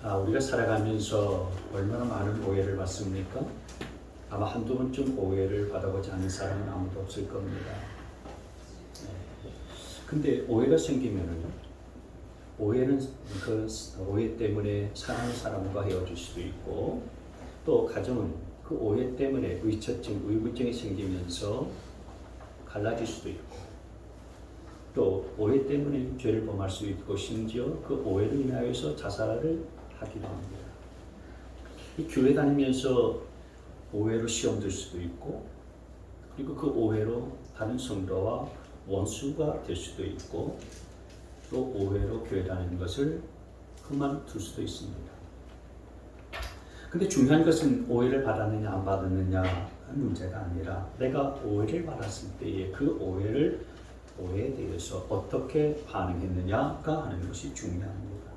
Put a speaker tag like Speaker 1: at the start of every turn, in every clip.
Speaker 1: 우리가 살아가면서 얼마나 많은 오해를 받습니까? 아마 한두 번쯤 오해를 받아보지 않은 사람은 아무도 없을 겁니다. 근데 오해가 생기면은 오해는 그 오해 때문에 사랑하는 사람과 헤어질 수도 있고, 또 가정은 그 오해 때문에 의처증, 의구증이 생기면서 갈라질 수도 있고, 또 오해 때문에 죄를 범할 수 있고, 심지어 그 오해로 인하여서 자살을 하기도 합니다. 이 교회 다니면서 오해로 시험 들 수도 있고, 그리고 그 오해로 다른 성도와 원수가 될 수도 있고, 또 오해로 교회 다니는 것을 그만둘 수도 있습니다. 근데 중요한 것은 오해를 받았느냐 안 받았느냐는 문제가 아니라, 내가 오해를 받았을 때에 그 오해에 대해서 어떻게 반응했느냐가 하는 것이 중요합니다.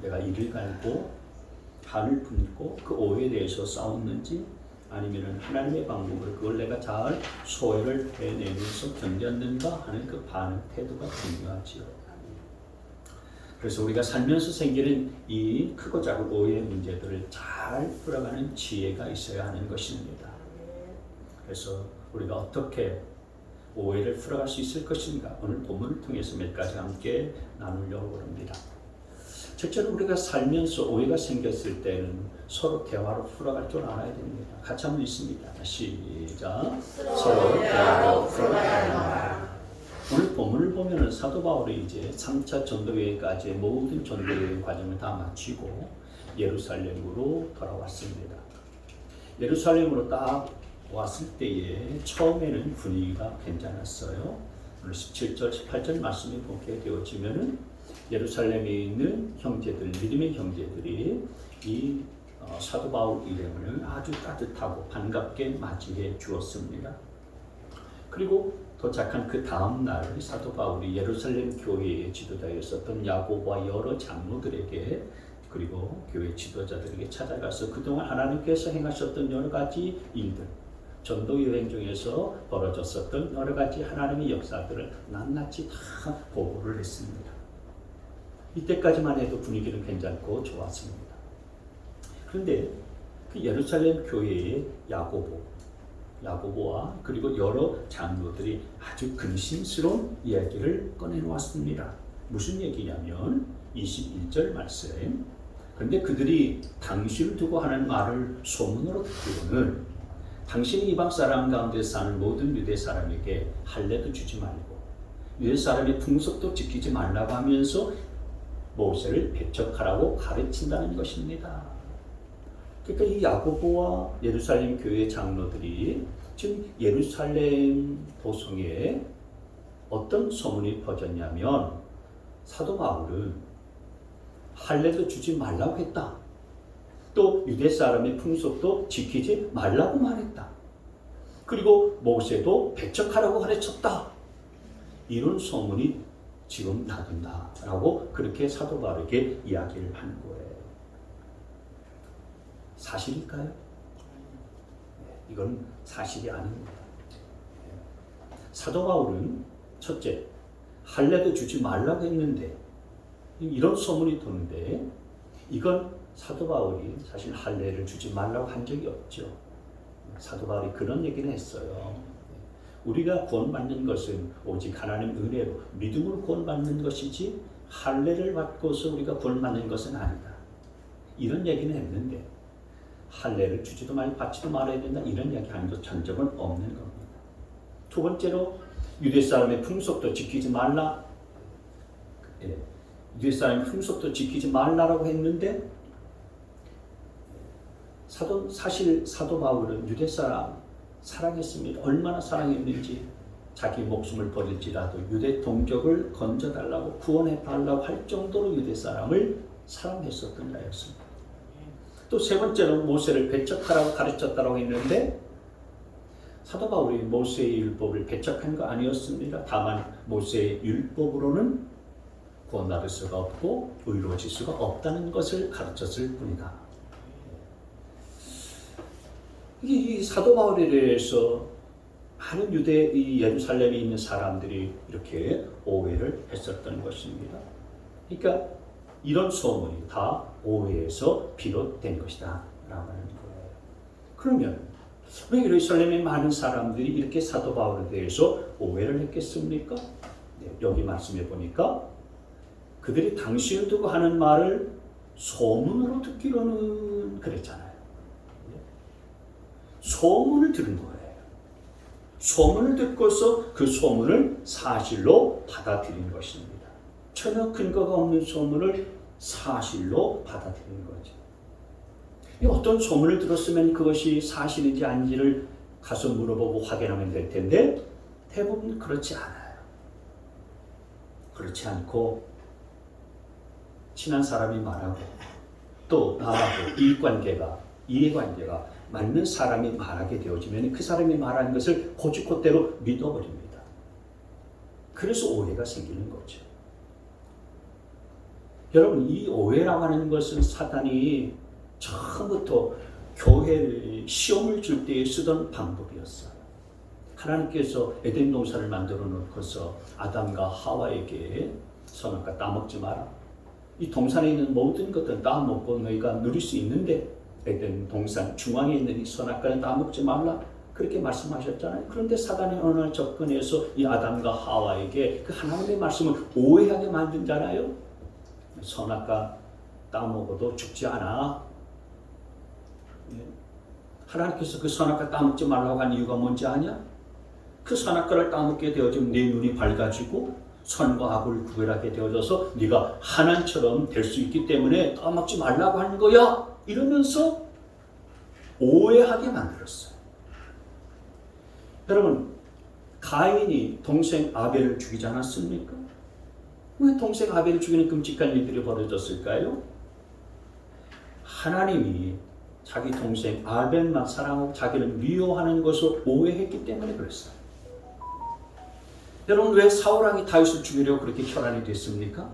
Speaker 1: 내가 이를 갈고 한을 품고 그 오해에 대해서 싸웠는지, 아니면 하나님의 방법으로 그걸 내가 잘 소외를 해내면서 견뎠는가 하는 그 반응 태도가 중요하지요. 그래서 우리가 살면서 생기는 이 크고 작은 오해의 문제들을 잘 풀어가는 지혜가 있어야 하는 것입니다. 그래서 우리가 어떻게 오해를 풀어갈 수 있을 것인가, 오늘 본문을 통해서 몇 가지 함께 나누려고 합니다. 첫째로 우리가 살면서 오해가 생겼을 때는 서로 대화로 풀어갈 줄 알아야 됩니다. 같이 한번 읽습니다. 시작. 서로 대화로 풀어가라. 오늘 본문을 보면은 사도 바울이 이제 3차 전도여행까지 모든 전도여행 과정을 다 마치고 예루살렘으로 돌아왔습니다. 예루살렘으로 딱 왔을 때에 처음에는 분위기가 괜찮았어요. 오늘 17절, 18절 말씀이 보게 되어지면은 예루살렘에 있는 형제들, 믿음의 형제들이 이 사도 바울 이름을 아주 따뜻하고 반갑게 맞이해 주었습니다. 그리고 도착한 그 다음 날 사도 바울이 예루살렘 교회의 지도자였었던 야고보와 여러 장로들에게, 그리고 교회 지도자들에게 찾아가서 그동안 하나님께서 행하셨던 여러 가지 일들, 전도 여행 중에서 벌어졌었던 여러 가지 하나님의 역사들을 낱낱이 다 보고를 했습니다. 이때까지만 해도 분위기는 괜찮고 좋았습니다. 그런데 그 예루살렘 교회의 야고보와 그리고 여러 장로들이 아주 근심스러운 이야기를 꺼내놓았습니다. 무슨 얘기냐면 21절 말씀. 그런데 그들이 당신을 두고 하는 말을 소문으로 듣기로는 당신이 이방 사람 가운데 사는 모든 유대 사람에게 할례도 주지 말고 유대 사람의 풍속도 지키지 말라고 하면서 모세를 배척하라고 가르친다는 것입니다. 그러니까 이 야고보와 예루살렘 교회 장로들이 지금 예루살렘 도성에 어떤 소문이 퍼졌냐면, 사도 바울은 할례도 주지 말라고 했다. 또 유대 사람의 풍속도 지키지 말라고 말했다. 그리고 모세도 배척하라고 가르쳤다. 이런 소문이 지금 나돈다라고 그렇게 사도 바울에게 이야기를 하는 거예요. 사실일까요? 이건 사실이 아닙니다. 사도 바울은 첫째, 할례도 주지 말라고 했는데 이런 소문이 도는데, 이건 사도 바울이 사실 할례를 주지 말라고 한 적이 없죠. 사도 바울이 그런 얘기를 했어요. 우리가 구원받는 것은 오직 하나님 은혜로 믿음으로 구원받는 것이지 할례를 받고서 우리가 구원받는 것은 아니다. 이런 얘기는 했는데, 할례를 주지도 말고 받지도 말아야 된다 이런 이야기 한 적은 없는 겁니다. 두 번째로 유대 사람의 풍속도 지키지 말라. 유대 사람의 풍속도 지키지 말라라고 했는데, 사실 사도 바울은 유대 사람 사랑했습니다. 얼마나 사랑했는지 자기 목숨을 버릴지라도 유대 동족을 건져달라고 구원해달라고 할 정도로 유대 사람을 사랑했었던 자였습니다. 또 세 번째로 모세를 배척하라고 가르쳤다고 했는데, 사도 바울이 모세의 율법을 배척한 거 아니었습니다. 다만 모세의 율법으로는 구원받을 수가 없고 의로워질 수가 없다는 것을 가르쳤을 뿐이다. 이 사도 바울에 대해서 많은 이 예루살렘에 있는 사람들이 이렇게 오해를 했었던 것입니다. 그러니까 이런 소문이 다 오해에서 비롯된 것이다 라고 하는 거예요. 그러면 왜 예루살렘의 많은 사람들이 이렇게 사도 바울에 대해서 오해를 했겠습니까? 네, 여기 말씀해 보니까 그들이 당신을 두고 하는 말을 소문으로 듣기로는 그랬잖아요. 소문을 들은 거예요. 소문을 듣고서 그 소문을 사실로 받아들인 것입니다. 전혀 근거가 없는 소문을 사실로 받아들이는 거죠. 어떤 소문을 들었으면 그것이 사실인지 아닌지를 가서 물어보고 확인하면 될 텐데 대부분 그렇지 않아요. 그렇지 않고 친한 사람이 말하고 또 나하고 이해관계가 맞는 사람이 말하게 되어지면 그 사람이 말하는 것을 고지곧대로 믿어버립니다. 그래서 오해가 생기는 거죠. 여러분, 이 오해라고 하는 것은 사단이 처음부터 교회에 시험을 줄 때에 쓰던 방법이었어요. 하나님께서 에덴 동산을 만들어 놓고서 아담과 하와에게 선악과 따먹지 마라. 이 동산에 있는 모든 것들은 따먹고 너희가 누릴 수 있는데 에덴 동산 중앙에 있는 이 선악과는 따먹지 말라. 그렇게 말씀하셨잖아요. 그런데 사단이 어느 날 접근해서 이 아담과 하와에게 그 하나님의 말씀을 오해하게 만든잖아요. 선악과 따먹어도 죽지 않아. 하나님께서 그 선악과 따먹지 말라고 한 이유가 뭔지 아냐? 그 선악과를 따먹게 되어지면 네 눈이 밝아지고 선과 악을 구별하게 되어져서 네가 하나님처럼 될 수 있기 때문에 따먹지 말라고 하는 거야. 이러면서 오해하게 만들었어요. 여러분, 가인이 동생 아벨을 죽이지 않았습니까? 왜 동생 아벨을 죽이는 끔찍한 일들이 벌어졌을까요? 하나님이 자기 동생 아벨만 사랑하고 자기를 미워하는 것을 오해했기 때문에 그랬어요. 여러분, 왜 사울왕이 다윗을 죽이려고 그렇게 혈안이 됐습니까?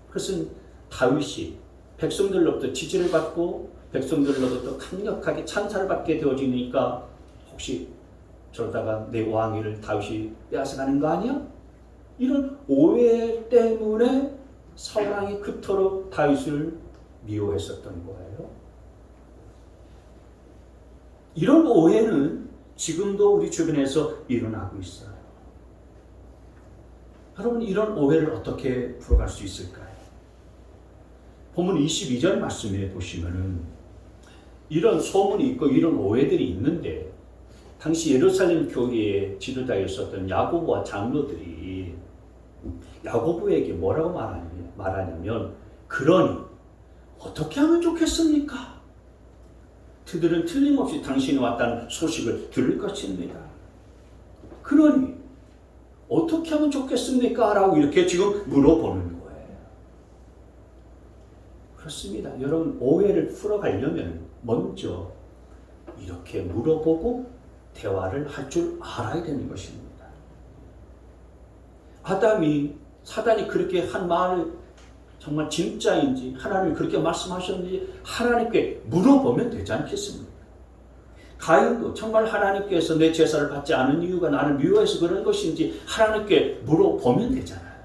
Speaker 1: 그것은 다윗이 백성들로부터 지지를 받고 백성들로부터 강력하게 찬사를 받게 되어지니까 혹시 저러다가 내 왕위를 다윗이 빼앗아가는 거 아니야? 이런 오해 때문에 사울왕이 그토록 다윗을 미워했었던 거예요. 이런 오해는 지금도 우리 주변에서 일어나고 있어요. 여러분, 이런 오해를 어떻게 풀어갈 수 있을까요? 본문 22절 말씀에 보시면은 이런 소문이 있고 이런 오해들이 있는데 당시 예루살렘 교회의 지도자였었던 야고보와 장로들이 야고보에게 뭐라고 말하냐면 그러니 어떻게 하면 좋겠습니까? 그들은 틀림없이 당신이 왔다는 소식을 들을 것입니다. 그러니 어떻게 하면 좋겠습니까? 라고 이렇게 지금 물어보는 거예요. 그렇습니다. 여러분, 오해를 풀어가려면 먼저 이렇게 물어보고 대화를 할 줄 알아야 되는 것입니다. 사단이 그렇게 한 말을 정말 진짜인지 하나님이 그렇게 말씀하셨는지 하나님께 물어보면 되지 않겠습니까? 가인도 정말 하나님께서 내 제사를 받지 않은 이유가 나를 미워해서 그런 것인지 하나님께 물어보면 되잖아요.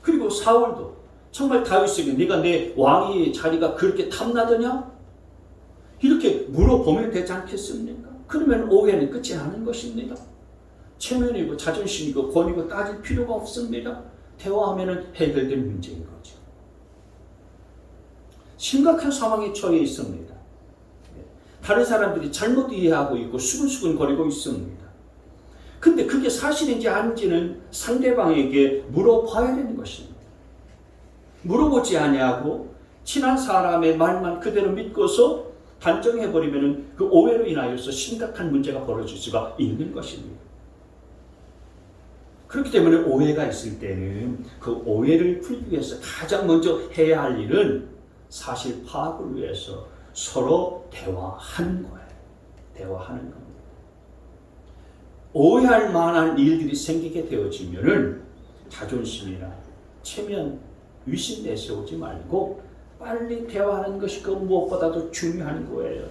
Speaker 1: 그리고 사울도 정말 다윗에게 네가 내 왕의 자리가 그렇게 탐나더냐? 이렇게 물어보면 되지 않겠습니까? 그러면 오해는 끝이 나는 것입니다. 체면이고 자존심이고 권위고 따질 필요가 없습니다. 대화하면 해결될 문제인 거죠. 심각한 상황에 처해 있습니다. 다른 사람들이 잘못 이해하고 있고 수근수근거리고 있습니다. 근데 그게 사실인지 아닌지는 상대방에게 물어봐야 되는 것입니다. 물어보지 아니하고 친한 사람의 말만 그대로 믿고서 단정해버리면 그 오해로 인하여서 심각한 문제가 벌어질 수가 있는 것입니다. 그렇기 때문에 오해가 있을 때는 그 오해를 풀기 위해서 가장 먼저 해야 할 일은 사실 파악을 위해서 서로 대화하는 거예요. 대화하는 겁니다. 오해할 만한 일들이 생기게 되어지면은 자존심이나 체면, 위신 내세우지 말고 빨리 대화하는 것이 그 무엇보다도 중요한 거예요.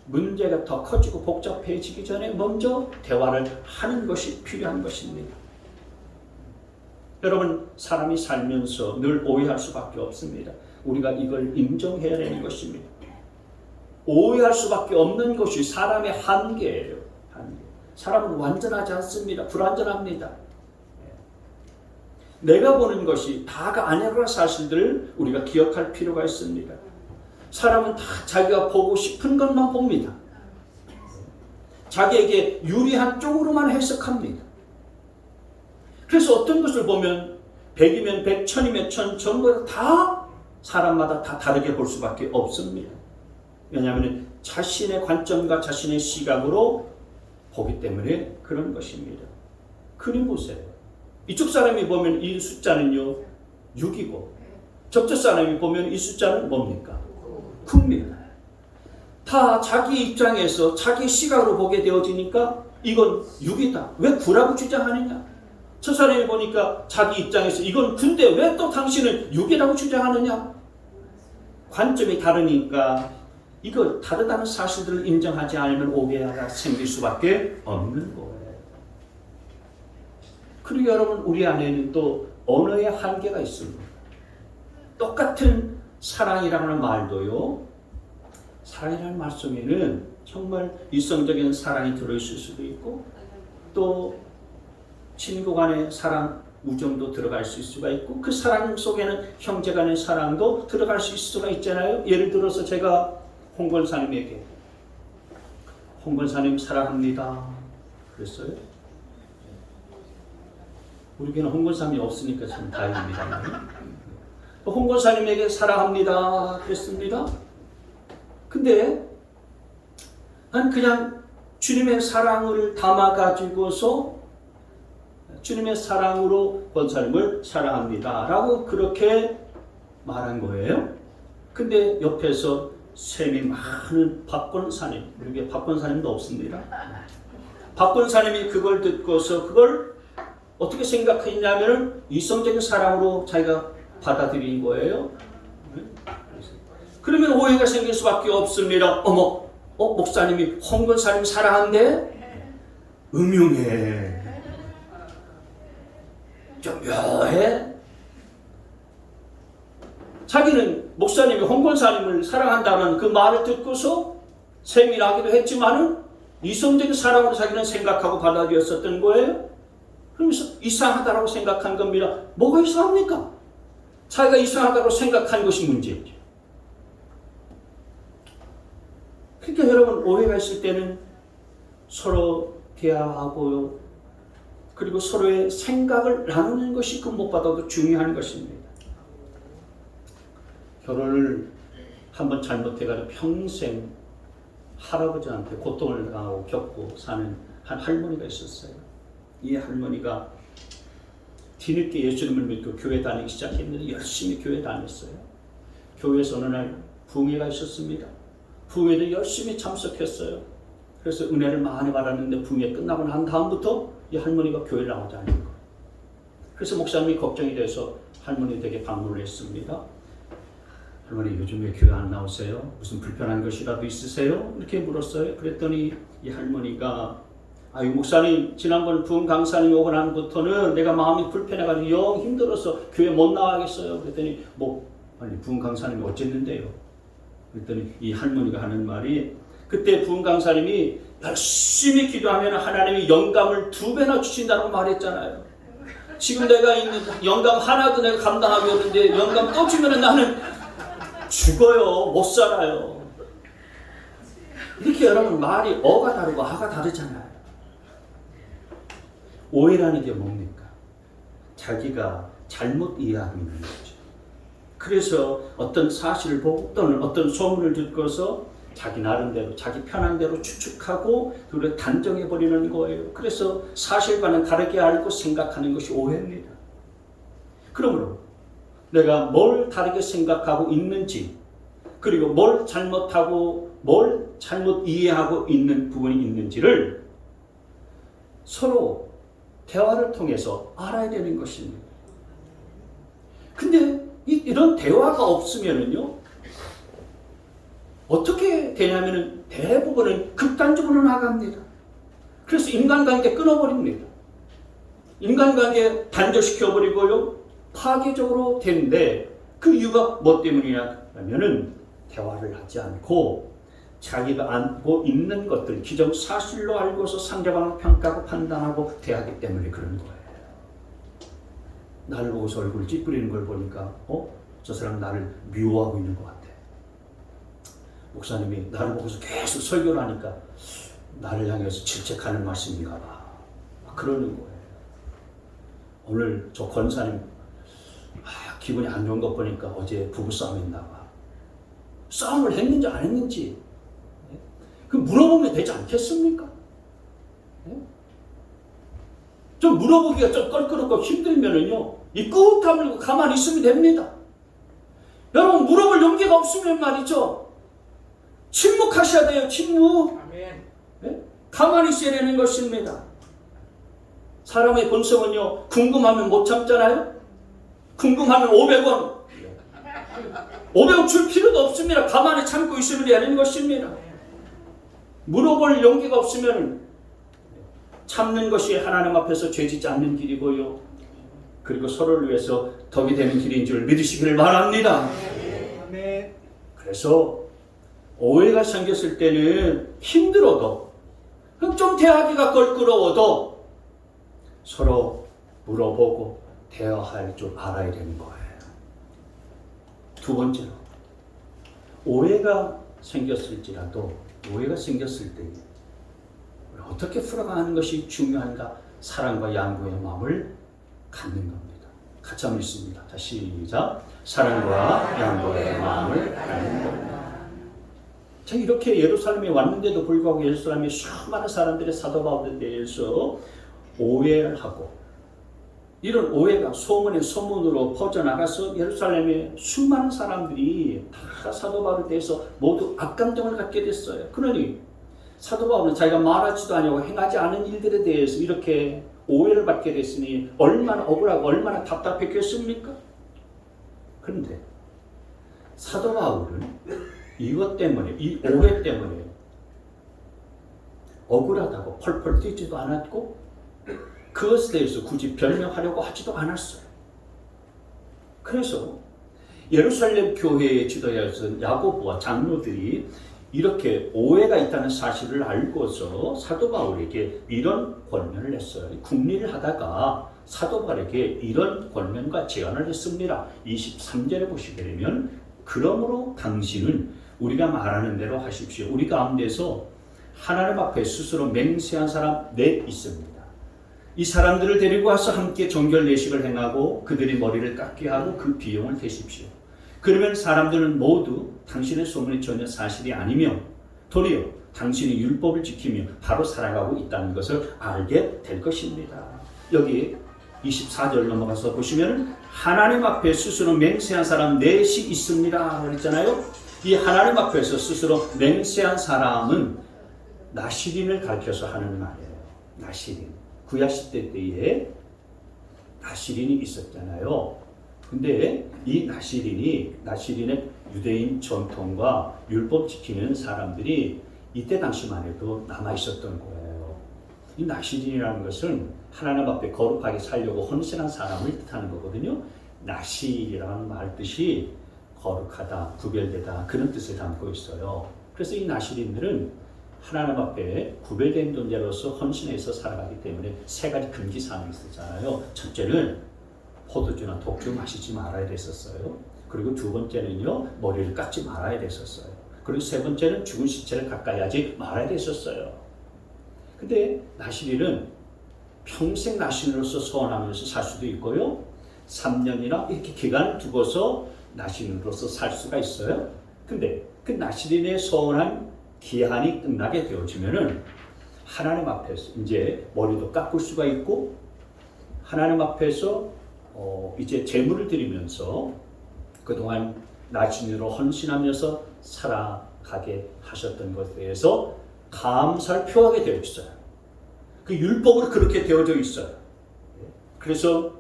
Speaker 1: 문제가 더 커지고 복잡해지기 전에 먼저 대화를 하는 것이 필요한 것입니다. 여러분, 사람이 살면서 늘 오해할 수밖에 없습니다. 우리가 이걸 인정해야 되는 것입니다. 오해할 수밖에 없는 것이 사람의 한계예요. 한계. 사람은 완전하지 않습니다. 불완전합니다. 내가 보는 것이 다가 아니라는 사실들을 우리가 기억할 필요가 있습니다. 사람은 다 자기가 보고 싶은 것만 봅니다. 자기에게 유리한 쪽으로만 해석합니다. 그래서 어떤 것을 보면 100이면 100, 1000이면 1000, 전부 다 사람마다 다 다르게 볼 수밖에 없습니다. 왜냐하면 자신의 관점과 자신의 시각으로 보기 때문에 그런 것입니다. 그림 보세요. 이쪽 사람이 보면 이 숫자는요 6이고 저쪽 사람이 보면 이 숫자는 뭡니까? 9입니다. 다 자기 입장에서 자기 시각으로 보게 되어지니까 이건 6이다. 왜 9라고 주장하느냐? 저 사람이 보니까 자기 입장에서 이건 9인데 왜 또 당신은 6이라고 주장하느냐? 관점이 다르니까 이거 다르다는 사실들을 인정하지 않으면 오해가 생길 수밖에 없는 거예요. 그리고 여러분, 우리 안에는 또 언어의 한계가 있습니다. 똑같은 사랑이라는 말도요, 사랑이라는 말 속에는 정말 이성적인 사랑이 들어있을 수도 있고 또 친구 간의 사랑, 우정도 들어갈 수 있을 수가 있고 그 사랑 속에는 형제 간의 사랑도 들어갈 수 있을 수가 있잖아요. 예를 들어서 제가 홍 권사님에게 홍 권사님 사랑합니다 그랬어요. 우리 교회는 홍 권사님이 없으니까 참 다행입니다. 홍 권사님에게 사랑합니다 그랬습니다. 근데 난 그냥 주님의 사랑을 담아가지고서 주님의 사랑으로 권사님을 사랑합니다 라고 그렇게 말한 거예요. 근데 옆에서 셈이 많은 박 권사님, 우리 박 권사님도 없습니다. 박 권사님이 그걸 듣고서 그걸 어떻게 생각했냐면 이성적인 사랑으로 자기가 받아들인 거예요. 그러면 오해가 생길 수밖에 없습니다. 어머, 목사님이 홍 권사님 사랑한대? 음흉해. 좀 묘해. 자기는 목사님이 홍 권사님을 사랑한다는 그 말을 듣고서 세밀하기도 했지만은 이성적인 사랑으로 자기는 생각하고 받아들였었던 거예요. 그러면서 이상하다고 생각한 겁니다. 뭐가 이상합니까? 자기가 이상하다고 생각한 것이 문제죠. 그러니까 여러분, 오해가 있을 때는 서로 대화하고 그리고 서로의 생각을 나누는 것이 그 무엇보다도 중요한 것입니다. 결혼을 한번 잘못해가지고 평생 할아버지한테 고통을 당하고 겪고 사는 한 할머니가 있었어요. 이 할머니가 뒤늦게 예수님을 믿고 교회 다니기 시작했는데 열심히 교회 다녔어요. 교회에서 어느 날 부흥회가 있었습니다. 부흥회도 열심히 참석했어요. 그래서 은혜를 많이 받았는데 부흥회 끝나고 난 다음부터 이 할머니가 교회를 나오지 않는 거예요. 그래서 목사님이 걱정이 돼서 할머니 댁에 방문을 했습니다. 할머니, 요즘 왜 교회 안 나오세요? 무슨 불편한 것이라도 있으세요? 이렇게 물었어요. 그랬더니 이 할머니가 아유, 목사님, 지난번 부흥 강사님 오고 난부터는 내가 마음이 불편해가지고 영 힘들어서 교회 못 나가겠어요. 그랬더니 아니, 부흥 강사님이 어쨌는데요? 그랬더니 이 할머니가 하는 말이 그때 부흥 강사님이 열심히 기도하면 하나님이 영감을 2배나 주신다고 말했잖아요. 지금 내가 있는 영감 하나도 내가 감당하기 어려운데 영감 또 주면 나는 죽어요. 못 살아요. 이렇게 여러분 말이 어가 다르고 아가 다르잖아요. 오해라는 게 뭡니까? 자기가 잘못 이해하고 있는 거죠. 그래서 어떤 사실을 보고 또는 어떤 소문을 듣고서 자기 나름대로 자기 편한 대로 추측하고 그걸 단정해버리는 거예요. 그래서 사실과는 다르게 알고 생각하는 것이 오해입니다. 그러므로 내가 뭘 다르게 생각하고 있는지 그리고 뭘 잘못하고 뭘 잘못 이해하고 있는 부분이 있는지를 서로 대화를 통해서 알아야 되는 것입니다. 근데 이런 대화가 없으면은요, 어떻게 되냐면은 대부분은 극단적으로 나갑니다. 그래서 인간관계 끊어버립니다. 인간관계 단절시켜버리고요. 파괴적으로 되는데 그 이유가 뭐 때문이냐 하면은 대화를 하지 않고 자기가 안고 있는 것들 기정사실로 알고서 상대방을 평가하고 판단하고 대하기 때문에 그런 거예요. 나를 보고서 얼굴 찌푸리는 걸 보니까 저 사람 나를 미워하고 있는 것 같아. 목사님이 나를 보고서 계속 설교를 하니까 나를 향해서 질책하는 말씀인가 봐. 그러는 거예요. 오늘 저 권사님 기분이 안 좋은 것 보니까 어제 부부싸움 했나 봐. 싸움을 했는지 안 했는지 그 물어보면 되지 않겠습니까? 좀 물어보기가 좀 껄끄럽고 힘들면은요, 이 꾹 다물고 가만히 있으면 됩니다. 여러분, 물어볼 용기가 없으면 말이죠, 침묵하셔야 돼요. 침묵. 아멘. 가만히 있어야 되는 것입니다. 사람의 본성은요, 궁금하면 못 참잖아요. 궁금하면 500원 500원 줄 필요도 없습니다. 가만히 참고 있으면 되는 것입니다. 물어볼 용기가 없으면 참는 것이 하나님 앞에서 죄짓지 않는 길이고요. 그리고 서로를 위해서 덕이 되는 길인 줄 믿으시기를 바랍니다. 그래서 오해가 생겼을 때는 힘들어도 좀 대하기가 껄끄러워도 서로 물어보고 대화할 줄 알아야 되는 거예요. 두 번째로 오해가 생겼을 때 어떻게 풀어가는 것이 중요한가? 사랑과 양보의 마음을 갖는 겁니다. 같이 한번 읽습니다. 자, 시작. 사랑과 양보의 마음을 갖는 겁니다. 자, 이렇게 예루살렘에 왔는데도 불구하고 예루살렘에 수많은 사람들의 사도 바울에 대해서 오해를 하고, 이런 오해가 소문으로 퍼져나가서 예루살렘에 수많은 사람들이 다 사도 바울에 대해서 모두 악감정을 갖게 됐어요. 그러니 사도 바울은 자기가 말하지도 아니하고 행하지 않은 일들에 대해서 이렇게 오해를 받게 됐으니 얼마나 억울하고 얼마나 답답했겠습니까? 그런데 사도 바울은 이것 때문에, 이 오해 때문에 억울하다고 펄펄 뛰지도 않았고 그것에 대해서 굳이 변명하려고 하지도 않았어요. 그래서 예루살렘 교회의 지도자였던 야고보와 장로들이 이렇게 오해가 있다는 사실을 알고서 사도 바울에게 이런 권면을 했어요. 국리를 하다가 사도 바울에게 이런 권면과 제안을 했습니다. 23절에 보시게 되면, 그러므로 당신은 우리가 말하는 대로 하십시오. 우리 가운데서 하나님 앞에 스스로 맹세한 사람 넷 있습니다. 이 사람들을 데리고 와서 함께 정결례식을 행하고 그들의 머리를 깎게 하고 그 비용을 대십시오. 그러면 사람들은 모두 당신의 소문이 전혀 사실이 아니며 도리어 당신이 율법을 지키며 바로 살아가고 있다는 것을 알게 될 것입니다. 여기 24절 넘어가서 보시면 하나님 앞에 스스로 맹세한 사람 넷이 있습니다 그랬잖아요. 이 하나님 앞에서 스스로 맹세한 사람은 나시린을 가르쳐서 하는 말이에요. 나시린. 구약시대 때에 나시린이 있었잖아요. 근데 이 나시린의 유대인 전통과 율법 지키는 사람들이 이때 당시만 해도 남아 있었던 거예요. 이 나시린이라는 것은 하나님 앞에 거룩하게 살려고 헌신한 사람을 뜻하는 거거든요. 나실이라는 말 뜻이 거룩하다, 구별되다, 그런 뜻을 담고 있어요. 그래서 이 나시린들은 하나님 앞에 구별된 존재로서 헌신해서 살아가기 때문에 세 가지 금기사항이 있었잖아요. 첫째는 포도주나 독주 마시지 말아야 됐었어요. 그리고 두 번째는요, 머리를 깎지 말아야 됐었어요. 그리고 세 번째는 죽은 시체를 가까이 하지 말아야 됐었어요. 근데 나시린은 평생 나시린으로서 서원하면서 살 수도 있고요, 3년이나 이렇게 기간을 두고서 나시린으로서 살 수가 있어요. 근데 그 나시린의 서원한 기한이 끝나게 되어지면은 하나님 앞에서 이제 머리도 깎을 수가 있고, 하나님 앞에서 이제 제물을 드리면서 그동안 나시린으로 헌신하면서 살아가게 하셨던 것에 대해서 감사를 표하게 되어 있어요. 그 율법으로 그렇게 되어져 있어요. 그래서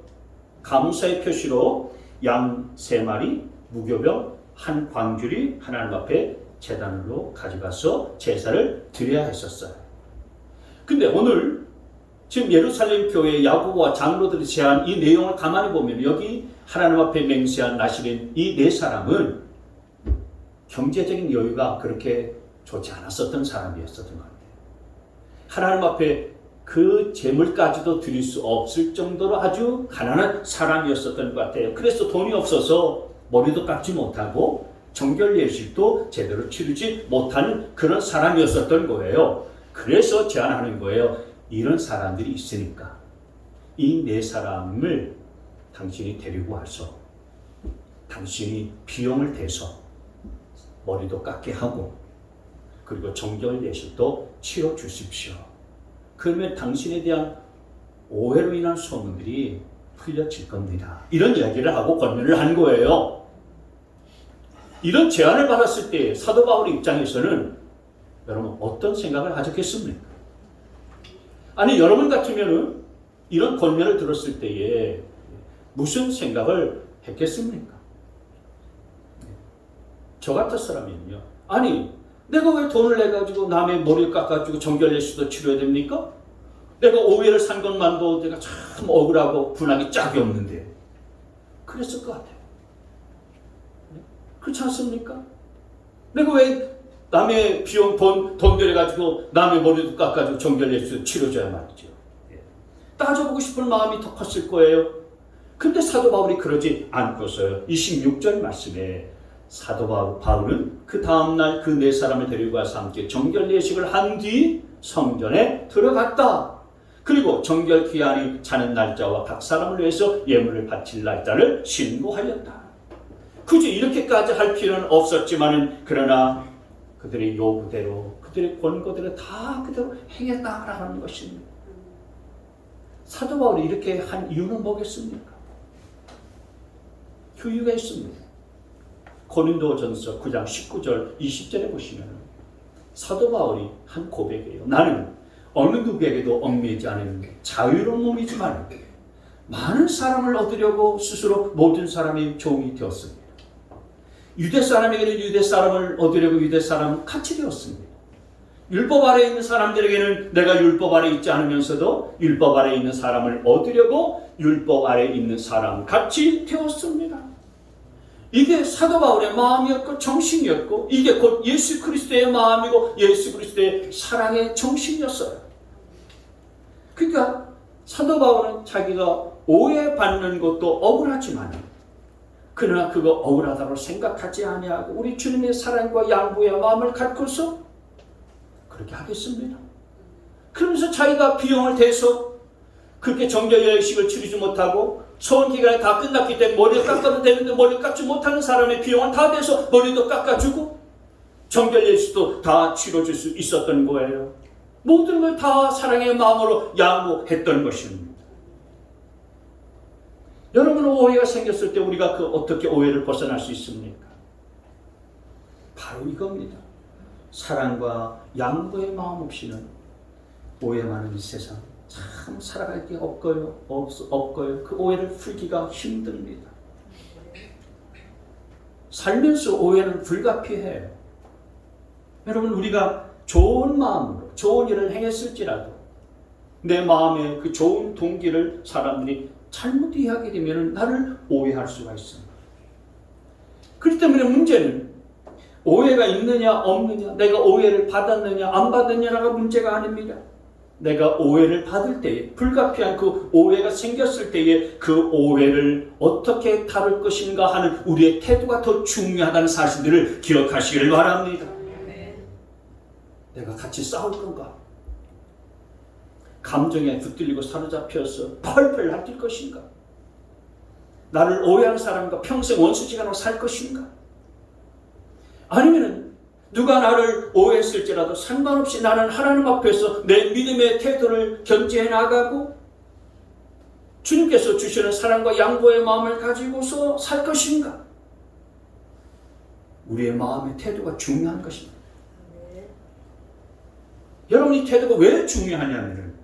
Speaker 1: 감사의 표시로 양 3마리, 무교병 1광주리 하나님 앞에 제단으로 가져가서 제사를 드려야 했었어요. 근데 오늘 지금 예루살렘 교회 야고보와 장로들이 제한 이 내용을 가만히 보면 여기 하나님 앞에 맹세한 나시린 이 네 사람은 경제적인 여유가 그렇게 좋지 않았었던 사람이었었던 것 같아요. 하나님 앞에 그 재물까지도 드릴 수 없을 정도로 아주 가난한 사람이었었던 것 같아요. 그래서 돈이 없어서 머리도 깎지 못하고 정결 예식도 제대로 치르지 못하는 그런 사람이었었던 거예요. 그래서 제안하는 거예요. 이런 사람들이 있으니까 이 네 사람을 당신이 데리고 와서 당신이 비용을 대서 머리도 깎게 하고 그리고 정결 예식도 치러 주십시오. 그러면 당신에 대한 오해로 인한 소문들이 풀려질 겁니다. 이런 이야기를 하고 권면을 한 거예요. 이런 제안을 받았을 때 사도 바울의 입장에서는 여러분 어떤 생각을 하셨겠습니까? 아니 여러분 같으면은 이런 권면을 들었을 때에 무슨 생각을 했겠습니까? 저 같았으라면요. 아니 내가 왜 돈을 내가지고 남의 머리를 깎아주고 정결예식도 치러야 됩니까? 내가 오해를 산 것만도 내가 참 억울하고 분하기 짝이 없는데 그랬을 것 같아요. 그렇지 않습니까? 내가 왜 남의 비용 돈 들여가지고 남의 머리도 깎아주고 정결예식도 치러줘야 말이죠. 따져보고 싶은 마음이 더 컸을 거예요. 근데 사도 바울이 그러지 않고서요. 26절 말씀에 사도 바울은 그 다음날 그 네 사람을 데리고 가서 함께 정결 예식을 한 뒤 성전에 들어갔다. 그리고 정결 기한이 차는 날짜와 각 사람을 위해서 예물을 바칠 날짜를 신고하였다. 굳이 이렇게까지 할 필요는 없었지만은 그러나 그들의 요구대로 그들의 권고대로 다 그대로 행했다라는 것입니다. 사도 바울이 이렇게 한 이유는 뭐겠습니까? 휴유가 있습니다. 고린도전서 9장 19절 20절에 보시면 사도 바울이 한 고백이에요. 나는 어느 누구에게도 얽매이지 않은 자유로운 몸이지만 많은 사람을 얻으려고 스스로 모든 사람의 종이 되었습니다. 유대 사람에게는 유대 사람을 얻으려고 유대 사람 같이 되었습니다. 율법 아래에 있는 사람들에게는 내가 율법 아래에 있지 않으면서도 율법 아래에 있는 사람을 얻으려고 율법 아래에 있는 사람 같이 되었습니다. 이게 사도 바울의 마음이었고 정신이었고 이게 곧 예수 그리스도의 마음이고 예수 그리스도의 사랑의 정신이었어요. 그러니까 사도 바울은 자기가 오해받는 것도 억울하지만 그러나 그거 억울하다고 생각하지 아니하고 우리 주님의 사랑과 양보의 마음을 갖고서 그렇게 하겠습니다. 그러면서 자기가 비용을 대서 그렇게 정결예식을 치르지 못하고 소원 기간이 다 끝났기 때문에 머리를 깎아도 되는데 머리를 깎지 못하는 사람의 비용을 다 대서 머리도 깎아주고 정결예식도 다 치러줄 수 있었던 거예요. 모든 걸 다 사랑의 마음으로 양보했던 것입니다. 여러분은 오해가 생겼을 때 우리가 어떻게 오해를 벗어날 수 있습니까? 바로 이겁니다. 사랑과 양보의 마음 없이는 오해 많은 이 세상 참 살아갈 게 없고요. 그 오해를 풀기가 힘듭니다. 살면서 오해는 불가피해요. 여러분 우리가 좋은 마음으로 좋은 일을 행했을지라도 내 마음에 그 좋은 동기를 사람들이 잘못 이해하게 되면 나를 오해할 수가 있습니다. 그렇기 때문에 문제는 오해가 있느냐 없느냐 내가 오해를 받았느냐 안 받았느냐가 문제가 아닙니다. 내가 오해를 받을 때에 불가피한 그 오해가 생겼을 때에 그 오해를 어떻게 다룰 것인가 하는 우리의 태도가 더 중요하다는 사실들을 기억하시기를 바랍니다. 내가 같이 싸울 건가? 감정에 붙들리고 사로잡혀서 펄펄 날뛸 것인가? 나를 오해하는 사람과 평생 원수지간으로 살 것인가? 아니면은 누가 나를 오해했을지라도 상관없이 나는 하나님 앞에서 내 믿음의 태도를 견지해 나가고 주님께서 주시는 사랑과 양보의 마음을 가지고서 살 것인가? 우리의 마음의 태도가 중요한 것입니다. 여러분 이 태도가 왜 중요하냐면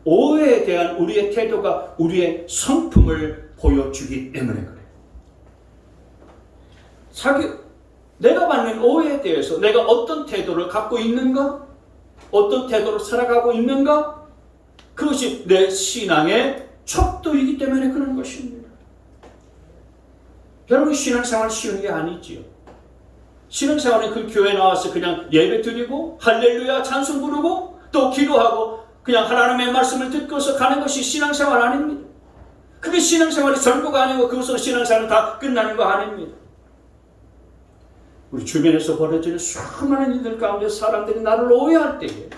Speaker 1: 오해에 대한 우리의 태도가 우리의 성품을 보여주기 때문에 그래요. 내가 받는 오해에 대해서 내가 어떤 태도를 갖고 있는가? 어떤 태도로 살아가고 있는가? 그것이 내 신앙의 척도이기 때문에 그런 것입니다. 여러분, 신앙생활 쉬운 게 아니지요. 신앙생활은 그 교회 나와서 그냥 예배 드리고 할렐루야 찬송 부르고 또 기도하고 그냥 하나님의 말씀을 듣고서 가는 것이 신앙생활 아닙니다. 그게 신앙생활이 전부가 아니고 그것으로 신앙생활은 다 끝나는 거 아닙니다. 우리 주변에서 벌어지는 수많은 일들 가운데 사람들이 나를 오해할 때에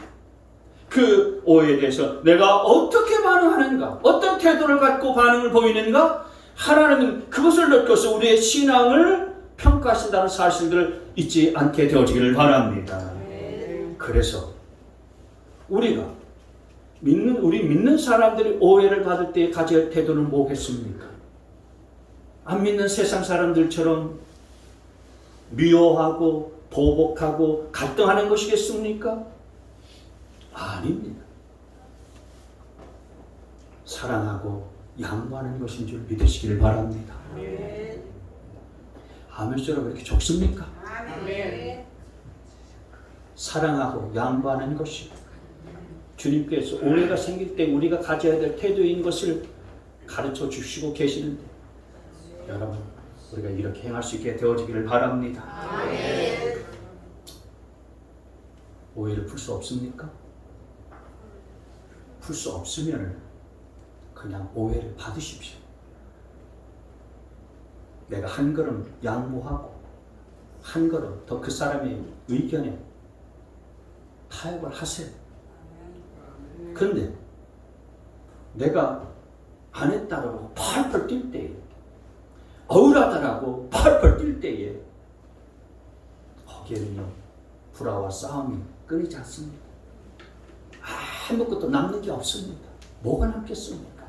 Speaker 1: 그 오해에 대해서 내가 어떻게 반응하는가, 어떤 태도를 갖고 반응을 보이는가, 하나님은 그것을 느껴서 우리의 신앙을 평가하신다는 사실들을 잊지 않게 되어지기를 바랍니다. 그래서 우리 믿는 사람들이 오해를 받을 때 가져야 할 태도는 뭐겠습니까? 안 믿는 세상 사람들처럼 미워하고 보복하고 갈등하는 것이겠습니까? 아닙니다. 사랑하고 양보하는 것인 줄 믿으시기를 바랍니다. 아멘처럼 그렇게 좋습니까? 사랑하고 양보하는 것이 주님께서 오해가 생길 때 우리가 가져야 될 태도인 것을 가르쳐 주시고 계시는데, 여러분, 우리가 이렇게 행할 수 있게 되어지기를 바랍니다. 오해를 풀 수 없습니까? 풀 수 없으면 그냥 오해를 받으십시오. 내가 한 걸음 양보하고 한 걸음 더 그 사람의 의견에 타협을 하세요. 그런데 내가 안 했다라고 펄펄 뛸 때에, 억울하다라고 펄펄 뛸 때에 거기에는요 불화와 싸움이 끊이지 않습니다. 아무것도 남는 게 없습니다. 뭐가 남겠습니까?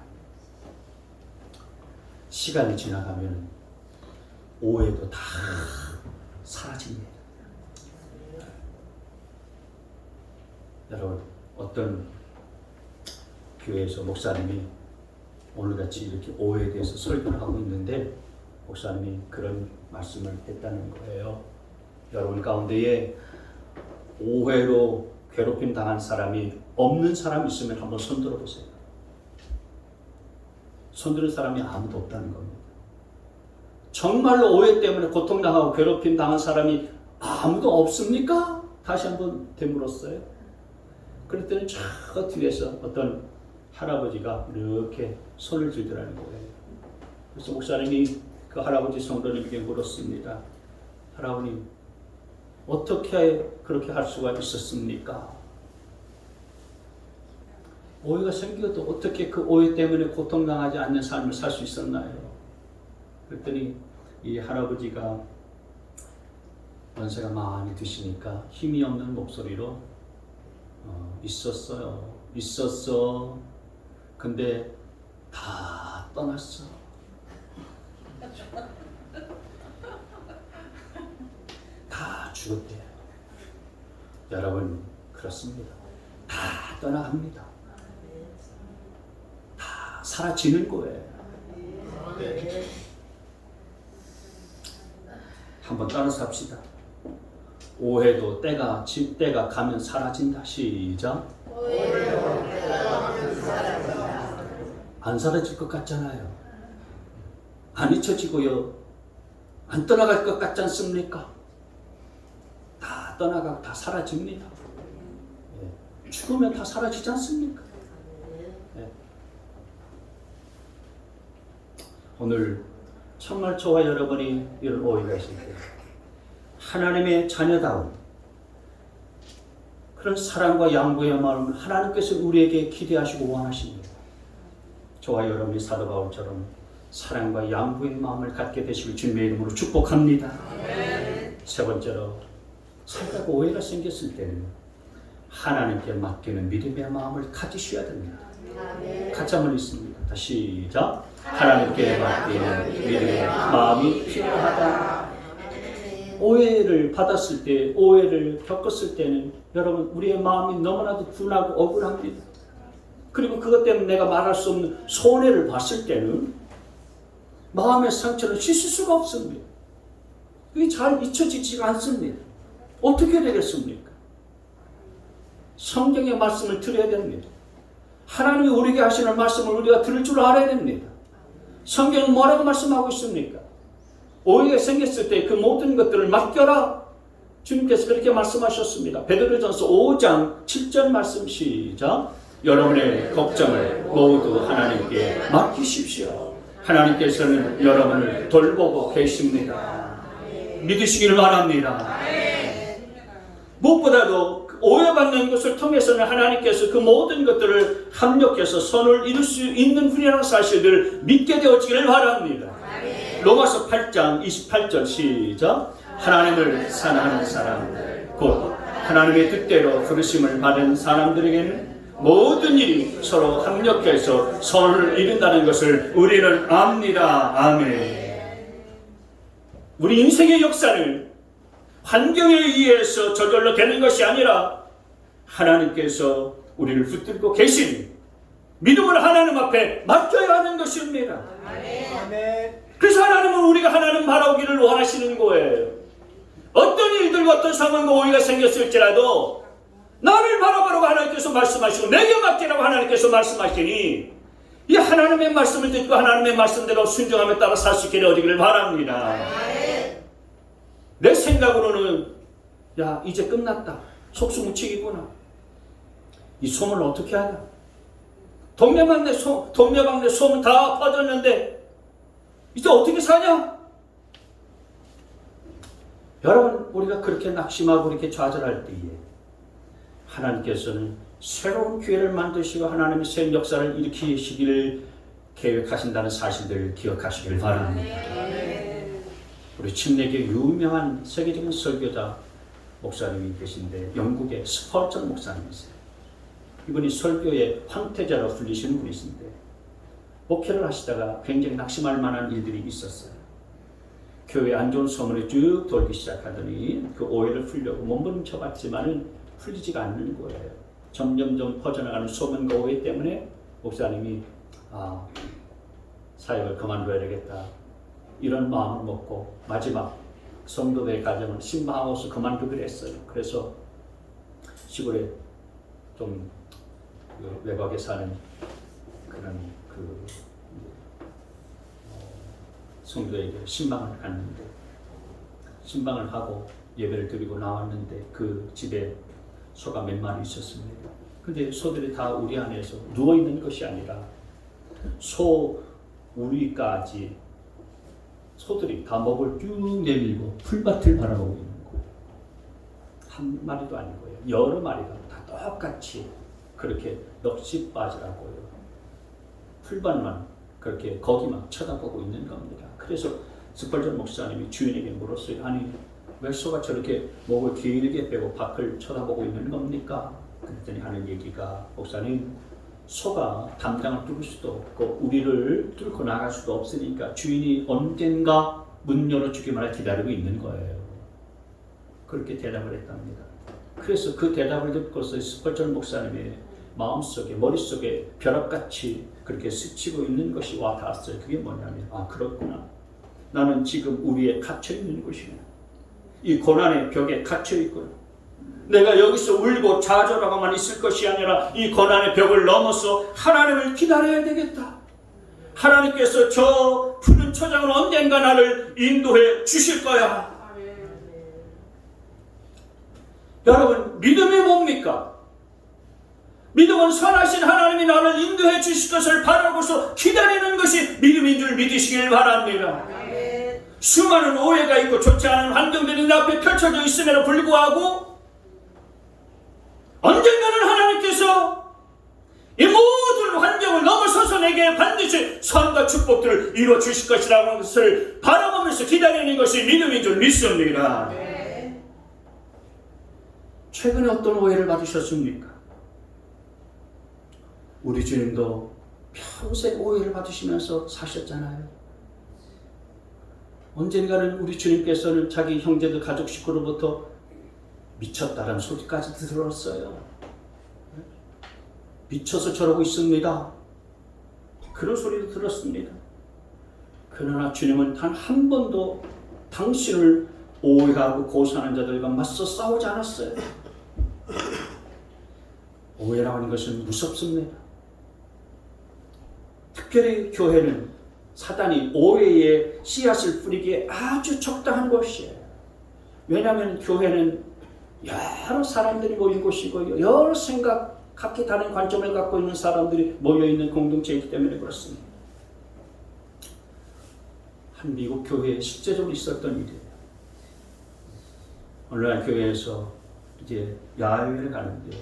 Speaker 1: 시간이 지나가면 오해도 다 사라집니다. 여러분, 어떤 교회에서 목사님이 오늘같이 이렇게 오해에 대해서 설교를 하고 있는데 목사님이 그런 말씀을 했다는 거예요. 여러분 가운데에 오해로 괴롭힘 당한 사람이 없는 사람이 있으면 한번 손들어 보세요. 손드는 사람이 아무도 없다는 겁니다. 정말로 오해 때문에 고통당하고 괴롭힘 당한 사람이 아무도 없습니까? 다시 한번 되물었어요. 그랬더니 저 뒤에서 어떤 할아버지가 이렇게 손을 들더라는 거예요. 그래서 목사님이 그 할아버지 성도님께 물었습니다. 할아버님, 어떻게 그렇게 할 수가 있었습니까? 오해가 생겨도 어떻게 그 오해 때문에 고통당하지 않는 삶을 살 수 있었나요? 그랬더니 이 할아버지가 연세가 많이 드시니까 힘이 없는 목소리로 있었어. 근데 다 떠났어. 다 죽었대요. 여러분, 그렇습니다. 다 떠나갑니다. 다 사라지는 거예요. 한번 따라서 합시다. 오해도 때가 가면 사라진다. 시작. 오해도 때가 가면 사라진다. 안 사라질 것 같잖아요. 안 잊혀지고요. 안 떠나갈 것 같지 않습니까? 다 떠나가고 다 사라집니다. 예. 죽으면 다 사라지지 않습니까? 예. 오늘 정말 저와 여러분이 이런 오해가 있을 때 하나님의 자녀다운 그런 사랑과 양보의 마음을 하나님께서 우리에게 기대하시고 원하십니다. 저와 여러분이 사도 바울처럼 사랑과 양보의 마음을 갖게 되시길 주님의 이름으로 축복합니다. 세 번째로 살다가 오해가 생겼을 때는 하나님께 맡기는 믿음의 마음을 가지셔야 됩니다. 같이 한번 읽습니다. 시작. 하나님께 맡기는 믿음의 마음이 필요하다. 오해를 받았을 때, 오해를 겪었을 때는 여러분, 우리의 마음이 너무나도 분하고 억울합니다. 그리고 그것 때문에 내가 말할 수 없는 손해를 봤을 때는 마음의 상처를 씻을 수가 없습니다. 그게 잘 잊혀지지가 않습니다. 어떻게 되겠습니까? 성경의 말씀을 드려야 됩니다. 하나님이 우리에게 하시는 말씀을 우리가 들을 줄 알아야 됩니다. 성경은 뭐라고 말씀하고 있습니까? 오해가 생겼을 때 그 모든 것들을 맡겨라. 주님께서 그렇게 말씀하셨습니다. 베드로전서 5장 7절 말씀 시작. 여러분의 걱정을 모두 하나님께 맡기십시오. 하나님께서는 여러분을 돌보고 계십니다. 믿으시기를 바랍니다. 무엇보다도 오해받는 것을 통해서는 하나님께서 그 모든 것들을 합력해서 선을 이룰 수 있는 분이라는 사실을 믿게 되어지기를 바랍니다. 로마서 8장 28절 시작. 하나님을 사랑하는 사람들 곧 하나님의 뜻대로 부르심을 받은 사람들에게는 모든 일이 서로 합력해서 선을 이룬다는 것을 우리는 압니다. 아멘. 우리 인생의 역사는 환경에 의해서 저절로 되는 것이 아니라 하나님께서 우리를 붙들고 계신 믿음으로 하나님 앞에 맡겨야 하는 것입니다. 아멘. 그래서 하나님은 우리가 하나님 바라오기를 원하시는 거예요. 어떤 일들과 어떤 상황과 오해가 생겼을지라도 나를 바라보라고 하나님께서 말씀하시고 내게 맡기라고 하나님께서 말씀하시니 이 하나님의 말씀을 듣고 하나님의 말씀대로 순종함에 따라 살 수 있게 되기를 바랍니다. 내 생각으로는 야 이제 끝났다. 속수무책이구나. 이 소문을 어떻게 하냐. 동네방네 소문 다 퍼졌는데 이제 어떻게 사냐? 여러분 우리가 그렇게 낙심하고 이렇게 좌절할 때에 하나님께서는 새로운 기회를 만드시고 하나님의 새 역사를 일으키시기를 계획하신다는 사실들을 기억하시길 바랍니다. 우리 침례교의 유명한 세계적인 설교자 목사님이 계신데 영국의 스펄전 목사님이세요. 이분이 설교의 황태자로 불리시는 분이신데 목회를 하시다가 굉장히 낙심할 만한 일들이 있었어요. 교회에 안 좋은 소문이 쭉 돌기 시작하더니 그 오해를 풀려고 몸부림쳐봤지만은 풀리지가 않는 거예요. 점점점 퍼져나가는 소문과 오해 때문에 목사님이 사역을 그만둬야 되겠다. 이런 마음을 먹고 마지막 성도들의 가정을 신방하고서 그만두기로 했어요. 그래서 시골에 좀 외곽에 사는 그런 성도에게 신방을 갔는데 신방을 하고 예배를 드리고 나왔는데 그 집에 소가 몇 마리 있었습니다. 근데 소들이 다 우리 안에서 누워있는 것이 아니라 소 우리까지 소들이 다 목을 쭉 내밀고 풀밭을 바라보고 있는 거예요. 한 마리도 아니고요. 여러 마리가 다 똑같이 그렇게 넋이 빠지라고요. 풀밭만 그렇게 거기만 쳐다보고 있는 겁니다. 그래서 스펄전 목사님이 주인에게 물었어요. 아니 왜 소가 저렇게 목을 길게 빼고 밖을 쳐다보고 있는 겁니까? 그랬더니 하는 얘기가 목사님 소가 담장을 뚫을 수도 없고 우리를 뚫고 나갈 수도 없으니까 주인이 언젠가 문 열어주기만을 기다리고 있는 거예요. 그렇게 대답을 했답니다. 그래서 그 대답을 듣고서 스펄전 목사님의 마음속에 머릿속에 벼락같이 그렇게 스치고 있는 것이 와 닿았어요. 그게 뭐냐면 그렇구나. 나는 지금 우리에 갇혀있는 곳이구나. 이 고난의 벽에 갇혀있구나. 내가 여기서 울고 좌절하고만 있을 것이 아니라 이 고난의 벽을 넘어서 하나님을 기다려야 되겠다. 하나님께서 저 푸른 초장으로 언젠가 나를 인도해 주실 거야. 여러분 믿음이 뭡니까? 믿음은 선하신 하나님이 나를 인도해 주실 것을 바라고서 기다리는 것이 믿음인 줄 믿으시길 바랍니다. 수많은 오해가 있고 좋지 않은 환경들이 내 앞에 펼쳐져 있음에도 불구하고 언젠가는 하나님께서 이 모든 환경을 넘어서서 내게 반드시 선과 축복들을 이루어 주실 것이라는 것을 바라보면서 기다리는 것이 믿음인 줄 믿습니다. 최근에 어떤 오해를 받으셨습니까? 우리 주님도 평생 오해를 받으시면서 사셨잖아요. 언젠가는 우리 주님께서는 자기 형제들 가족 식구로부터 미쳤다는 소리까지 들었어요. 미쳐서 저러고 있습니다. 그런 소리도 들었습니다. 그러나 주님은 단 한 번도 당신을 오해하고 고소하는 자들과 맞서 싸우지 않았어요. 오해라는 것은 무섭습니다. 특별히 교회는 사단이 오해의 씨앗을 뿌리기에 아주 적당한 곳이에요. 왜냐하면 교회는 여러 사람들이 모인 곳이고 여러 생각, 각기 다른 관점을 갖고 있는 사람들이 모여있는 공동체이기 때문에 그렇습니다. 한 미국 교회에 실제적으로 있었던 일이에요. 어느 날 교회에서 이제 야외를 가는데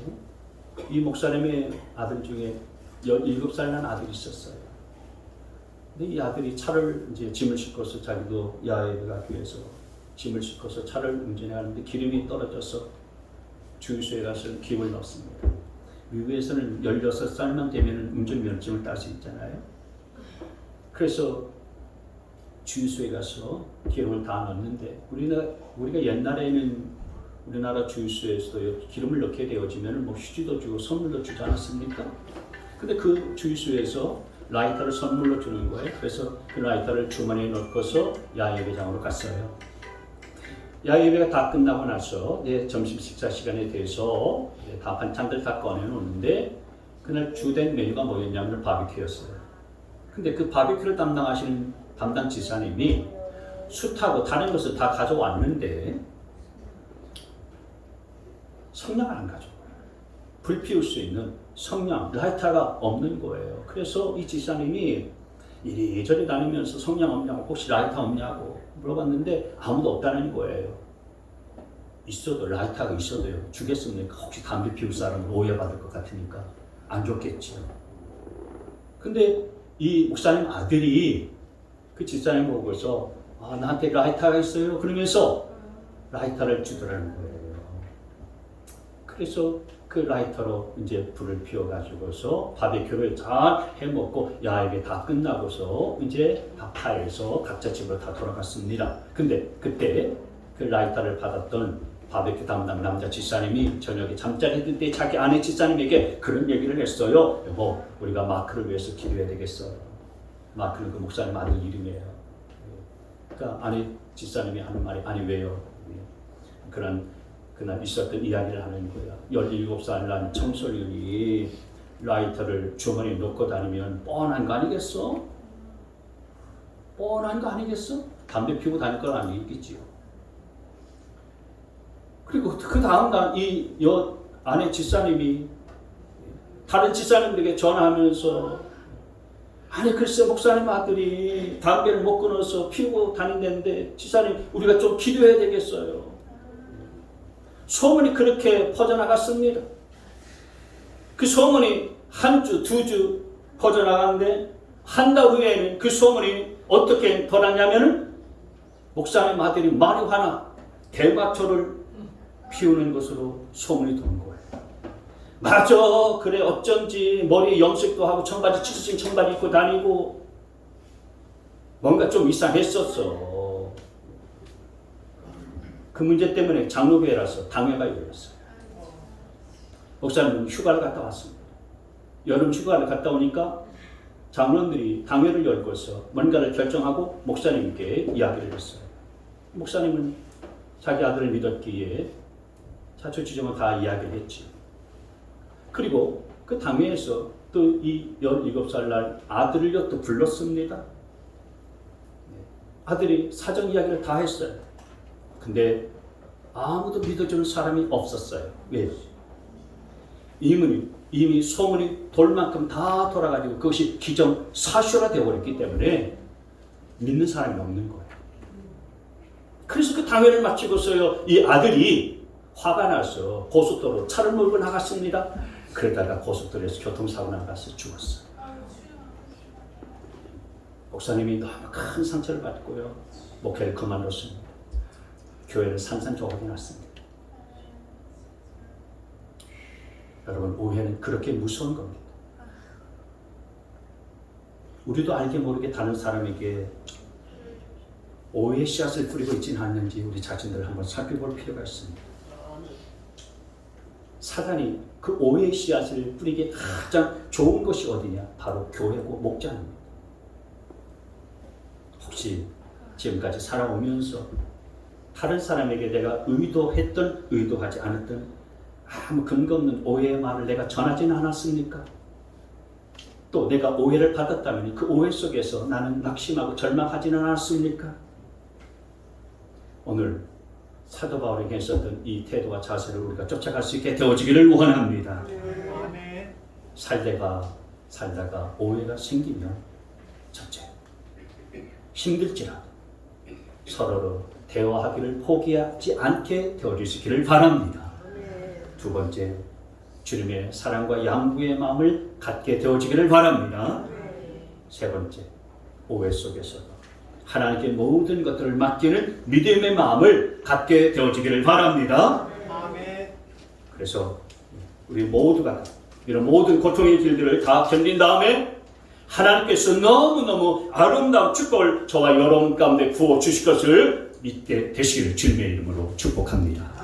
Speaker 1: 이 목사님의 아들 중에 17살 난 아들이 있었어요. 근데 이 아들이 차를 이제 짐을 싣고서 자기도 야외를 가기 위해서 짐을 싣고서 차를 운전해 가는데 기름이 떨어져서 주유소에 가서 기름을 넣습니다. 미국에서는 16살만 되면 운전면허증을 딸 수 있잖아요. 그래서 주유소에 가서 기름을 다 넣는데 우리가 옛날에는 우리나라 주유소에서도 기름을 넣게 되어지면 뭐 휴지도 주고 선물로 주지 않았습니까? 근데 그 주유소에서 라이터를 선물로 주는 거예요. 그래서 그 라이터를 주머니에 넣고서 야외배장으로 갔어요. 야외배가 다 끝나고 나서 점심 식사 시간에 대해서 다 반찬들 다 꺼내놓는데 그날 주된 메뉴가 뭐였냐면 바비큐였어요. 근데 그 바비큐를 담당하시는 담당 지사님이 숯하고 다른 것을 다 가져왔는데 성냥을 안 가져와요. 불 피울 수 있는 성냥, 라이터가 없는 거예요. 그래서 이 지사님이 이리저리 다니면서 성냥 없냐고, 혹시 라이터 없냐고 물어봤는데 아무도 없다는 거예요. 있어도, 라이터가 있어도요, 주겠습니까? 혹시 담배 피울 사람을 오해받을 것 같으니까 안 줬겠지요. 근데 이 목사님 아들이 그 집사님 보고서 나한테 라이터가 있어요. 그러면서 라이터를 주더라는 거예요. 그래서 그 라이터로 이제 불을 피워가지고서 바베큐를 잘 해먹고 야외 다 끝나고서 이제 다 파해서 각자 집으로 다 돌아갔습니다. 근데 그때 그 라이터를 받았던 바베큐 담당 남자 집사님이 저녁에 잠자리 들 때 자기 아내 집사님에게 그런 얘기를 했어요. 여보, 우리가 마크를 위해서 기도해야 되겠어요. 마크는 그 목사님 아들 이름이에요. 그러니까 아내 집사님이 하는 말이 아니 왜요? 그날 있었던 이야기를 하는 거야. 17살 난 청소년이 라이터를 주머니에 넣고 다니면 뻔한 거 아니겠어? 뻔한 거 아니겠어? 담배 피우고 다닐 건 아니겠지요. 그리고 그 다음날 이 아내 집사님이 다른 집사님들에게 전화하면서 아니 글쎄 목사님 아들이 담배를 못 끊어서 피우고 다닌다는데 집사님 우리가 좀 기도해야 되겠어요. 소문이 그렇게 퍼져나갔습니다. 그 소문이 한 주, 두 주 퍼져나갔는데 한 달 후에는 그 소문이 어떻게 돌았냐면은 목사님 아들이 마리화나 대마초를 피우는 것으로 소문이 도는 거예요. 맞아, 그래 어쩐지 머리에 염색도 하고 청바지 치수신 청바지 입고 다니고 뭔가 좀 이상했었어. 그 문제 때문에 장로교회라서 당회가 열렸어요. 목사님은 휴가를 갔다 왔습니다. 여름 휴가를 갔다 오니까 장로들이 당회를 열고서 뭔가를 결정하고 목사님께 이야기를 했어요. 목사님은 자기 아들을 믿었기에 자초지종을 다 이야기를 했지. 그리고 그 당회에서 또 이 17살 날 아들을 또 불렀습니다. 아들이 사정 이야기를 다 했어요. 근데 아무도 믿어주는 사람이 없었어요. 왜? 이미 소문이 돌 만큼 다 돌아가지고 그것이 기정사실화 되어버렸기 때문에 믿는 사람이 없는 거예요. 그래서 그 당회를 마치고서요, 이 아들이 화가 나서 고속도로 차를 몰고 나갔습니다. 그러다가 고속도로에서 교통사고 나가서 죽었어요. 목사님이 너무 큰 상처를 받고요, 목회를 그만뒀습니다. 교회는 산산조각이 났습니다. 여러분, 오해는 그렇게 무서운 겁니다. 우리도 알게 모르게 다른 사람에게 오해의 씨앗을 뿌리고 있지는 않는지 우리 자신들을 한번 살펴볼 필요가 있습니다. 사단이 그 오해의 씨앗을 뿌리기에 가장 좋은 것이 어디냐? 바로 교회고 목장입니다. 혹시 지금까지 살아오면서 다른 사람에게 내가 의도했던 의도하지 않았던 아무 근거 없는 오해의 말을 내가 전하지는 않았습니까? 또 내가 오해를 받았다면 그 오해 속에서 나는 낙심하고 절망하지는 않았습니까? 오늘 사도 바울에게 있었던 이 태도와 자세를 우리가 쫓아갈 수 있게 되어지기를 원합니다. 살다가 오해가 생기면 첫째, 힘들지라도 서로로 대화하기를 포기하지 않게 되어주시기를 바랍니다. 두 번째, 주님의 사랑과 양구의 마음을 갖게 되어지기를 바랍니다. 세 번째, 오해 속에서도 하나님께 모든 것들을 맡기는 믿음의 마음을 갖게 되어지기를 바랍니다. 그래서 우리 모두가 이런 모든 고통의 길들을 다 견딘 다음에 하나님께서 너무너무 아름다운 축복을 저와 여러분 가운데 부어 주실 것을 믿게 되시기를 주님의 이름으로 축복합니다.